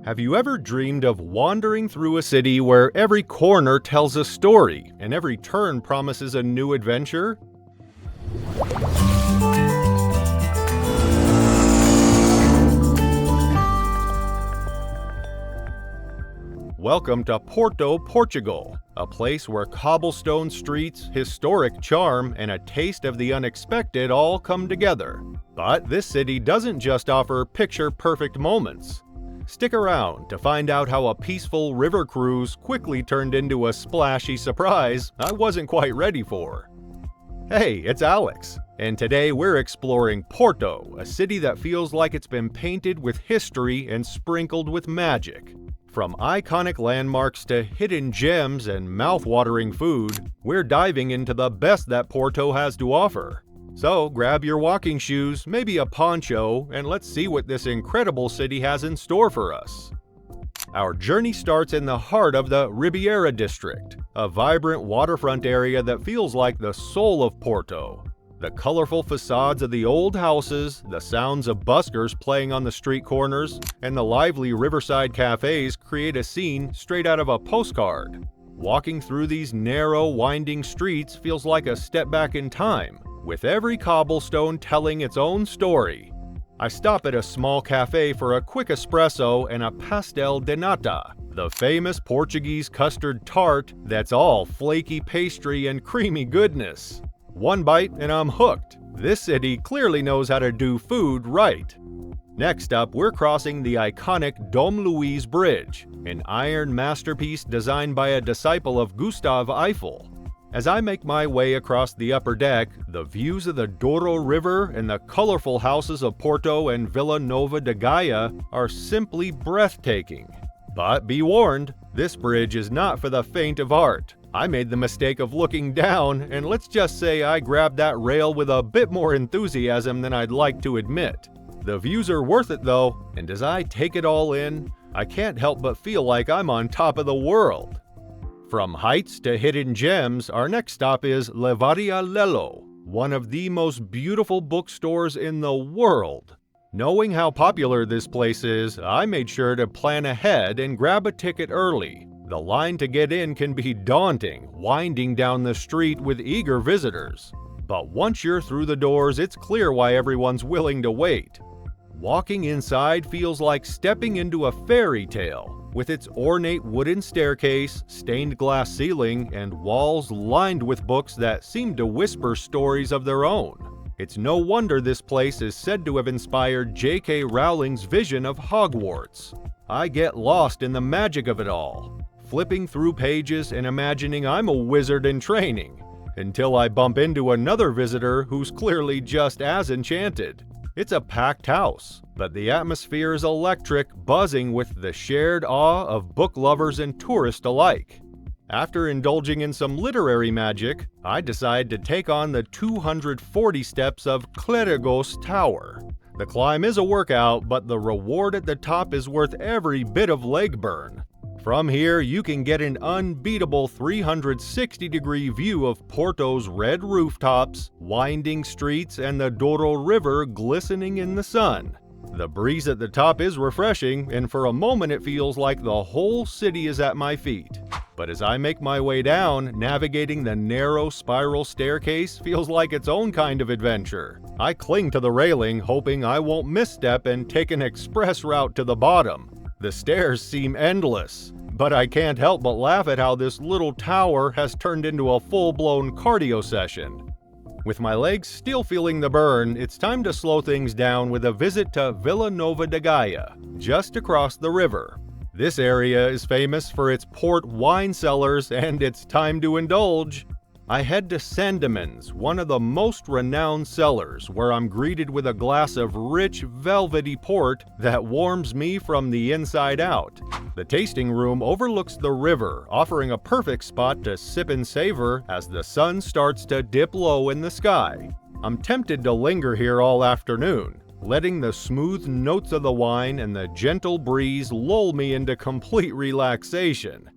Have you ever dreamed of wandering through a city where every corner tells a story and every turn promises a new adventure? Welcome to Porto, Portugal, a place where cobblestone streets, historic charm, and a taste of the unexpected all come together. But this city doesn't just offer picture-perfect moments. Stick around to find out how a peaceful river cruise quickly turned into a splashy surprise I wasn't quite ready for. Hey, it's Alex, and today we're exploring Porto, a city that feels like it's been painted with history and sprinkled with magic. From iconic landmarks to hidden gems and mouth-watering food, we're diving into the best that Porto has to offer. So grab your walking shoes, maybe a poncho, and let's see what this incredible city has in store for us. Our journey starts in the heart of the Ribeira District, a vibrant waterfront area that feels like the soul of Porto. The colorful facades of the old houses, the sounds of buskers playing on the street corners, and the lively riverside cafes create a scene straight out of a postcard. Walking through these narrow, winding streets feels like a step back in time, with every cobblestone telling its own story. I stop at a small cafe for a quick espresso and a pastel de nata, the famous Portuguese custard tart that's all flaky pastry and creamy goodness. One bite and I'm hooked. This city clearly knows how to do food right. Next up, we're crossing the iconic Dom Luís Bridge, an iron masterpiece designed by a disciple of Gustav Eiffel. As I make my way across the upper deck, the views of the Douro River and the colorful houses of Porto and Vila Nova de Gaia are simply breathtaking. But be warned, this bridge is not for the faint of heart. I made the mistake of looking down, and let's just say I grabbed that rail with a bit more enthusiasm than I'd like to admit. The views are worth it though, and as I take it all in, I can't help but feel like I'm on top of the world. From heights to hidden gems, our next stop is Livraria Lello, one of the most beautiful bookstores in the world. Knowing how popular this place is, I made sure to plan ahead and grab a ticket early. The line to get in can be daunting, winding down the street with eager visitors. But once you're through the doors, it's clear why everyone's willing to wait. Walking inside feels like stepping into a fairy tale, with its ornate wooden staircase, stained glass ceiling, and walls lined with books that seem to whisper stories of their own. It's no wonder this place is said to have inspired J.K. Rowling's vision of Hogwarts. I get lost in the magic of it all, flipping through pages and imagining I'm a wizard in training, until I bump into another visitor who's clearly just as enchanted. It's a packed house, but the atmosphere is electric, buzzing with the shared awe of book lovers and tourists alike. After indulging in some literary magic, I decide to take on the 240 steps of Clérigos Tower. The climb is a workout, but the reward at the top is worth every bit of leg burn. From here, you can get an unbeatable 360-degree view of Porto's red rooftops, winding streets, and the Douro River glistening in the sun. The breeze at the top is refreshing, and for a moment it feels like the whole city is at my feet. But as I make my way down, navigating the narrow spiral staircase feels like its own kind of adventure. I cling to the railing, hoping I won't misstep and take an express route to the bottom. The stairs seem endless, but I can't help but laugh at how this little tower has turned into a full-blown cardio session. With my legs still feeling the burn, it's time to slow things down with a visit to Vila Nova de Gaia, just across the river. This area is famous for its port wine cellars, and it's time to indulge. I head to Sandeman's, one of the most renowned cellars, where I'm greeted with a glass of rich, velvety port that warms me from the inside out. The tasting room overlooks the river, offering a perfect spot to sip and savor as the sun starts to dip low in the sky. I'm tempted to linger here all afternoon, letting the smooth notes of the wine and the gentle breeze lull me into complete relaxation.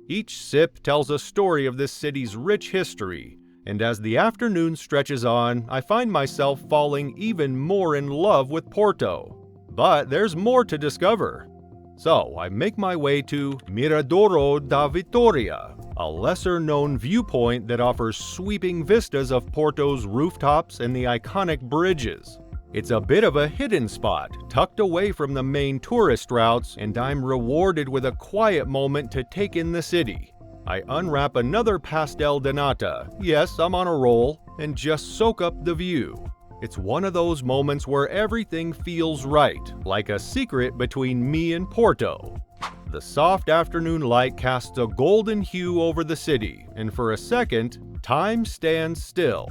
Each sip tells a story of this city's rich history, and as the afternoon stretches on, I find myself falling even more in love with Porto. But there's more to discover. So I make my way to Miradouro da Vitória, a lesser-known viewpoint that offers sweeping vistas of Porto's rooftops and the iconic bridges. It's a bit of a hidden spot, tucked away from the main tourist routes, and I'm rewarded with a quiet moment to take in the city. I unwrap another pastel de nata, yes, I'm on a roll, and just soak up the view. It's one of those moments where everything feels right, like a secret between me and Porto. The soft afternoon light casts a golden hue over the city, and for a second, time stands still.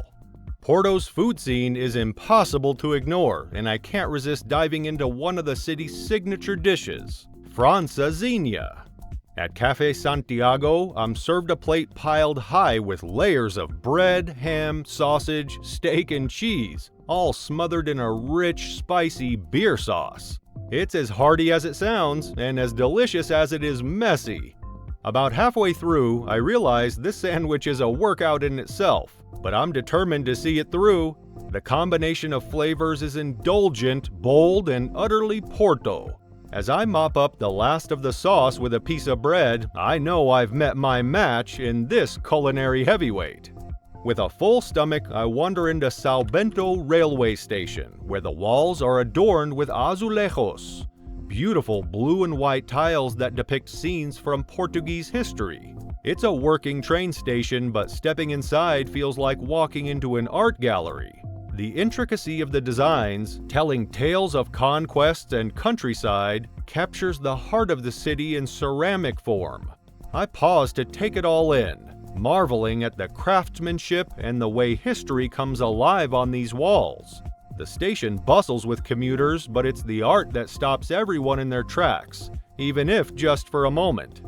Porto's food scene is impossible to ignore, and I can't resist diving into one of the city's signature dishes, francesinha. At Café Santiago, I'm served a plate piled high with layers of bread, ham, sausage, steak, and cheese, all smothered in a rich, spicy beer sauce. It's as hearty as it sounds, and as delicious as it is messy. About halfway through, I realize this sandwich is a workout in itself, but I'm determined to see it through. The combination of flavors is indulgent, bold, and utterly Porto. As I mop up the last of the sauce with a piece of bread, I know I've met my match in this culinary heavyweight. With a full stomach, I wander into São Bento Railway Station, where the walls are adorned with azulejos, beautiful blue and white tiles that depict scenes from Portuguese history. It's a working train station, but stepping inside feels like walking into an art gallery. The intricacy of the designs, telling tales of conquests and countryside, captures the heart of the city in ceramic form. I pause to take it all in, marveling at the craftsmanship and the way history comes alive on these walls. The station bustles with commuters, but it's the art that stops everyone in their tracks, even if just for a moment.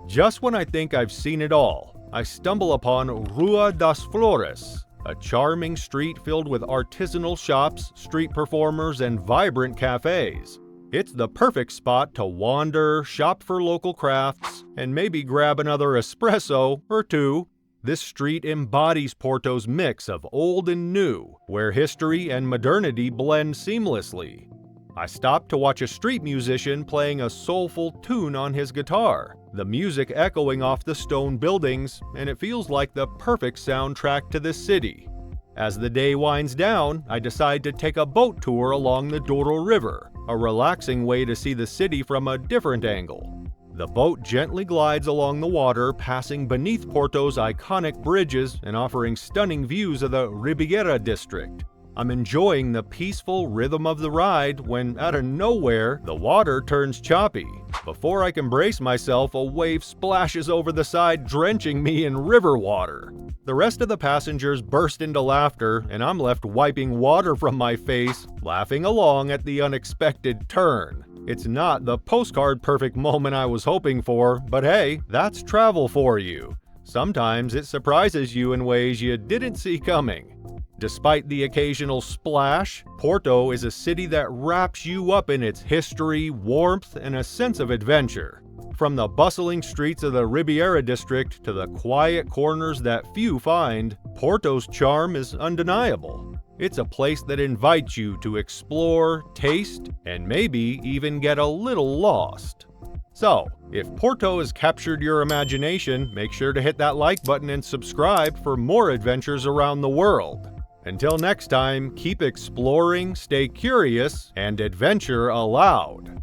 Just when I think I've seen it all, I stumble upon Rua das Flores, a charming street filled with artisanal shops, street performers, and vibrant cafes. It's the perfect spot to wander, shop for local crafts, and maybe grab another espresso or two. This street embodies Porto's mix of old and new, where history and modernity blend seamlessly. I stop to watch a street musician playing a soulful tune on his guitar, the music echoing off the stone buildings, and it feels like the perfect soundtrack to this city. As the day winds down, I decide to take a boat tour along the Douro River, a relaxing way to see the city from a different angle. The boat gently glides along the water, passing beneath Porto's iconic bridges and offering stunning views of the Ribeira District. I'm enjoying the peaceful rhythm of the ride when, out of nowhere, the water turns choppy. Before I can brace myself, a wave splashes over the side, drenching me in river water. The rest of the passengers burst into laughter, and I'm left wiping water from my face, laughing along at the unexpected turn. It's not the postcard-perfect moment I was hoping for, but hey, that's travel for you. Sometimes it surprises you in ways you didn't see coming. Despite the occasional splash, Porto is a city that wraps you up in its history, warmth, and a sense of adventure. From the bustling streets of the Ribeira District to the quiet corners that few find, Porto's charm is undeniable. It's a place that invites you to explore, taste, and maybe even get a little lost. So, if Porto has captured your imagination, make sure to hit that like button and subscribe for more adventures around the world. Until next time, keep exploring, stay curious, and adventure aloud.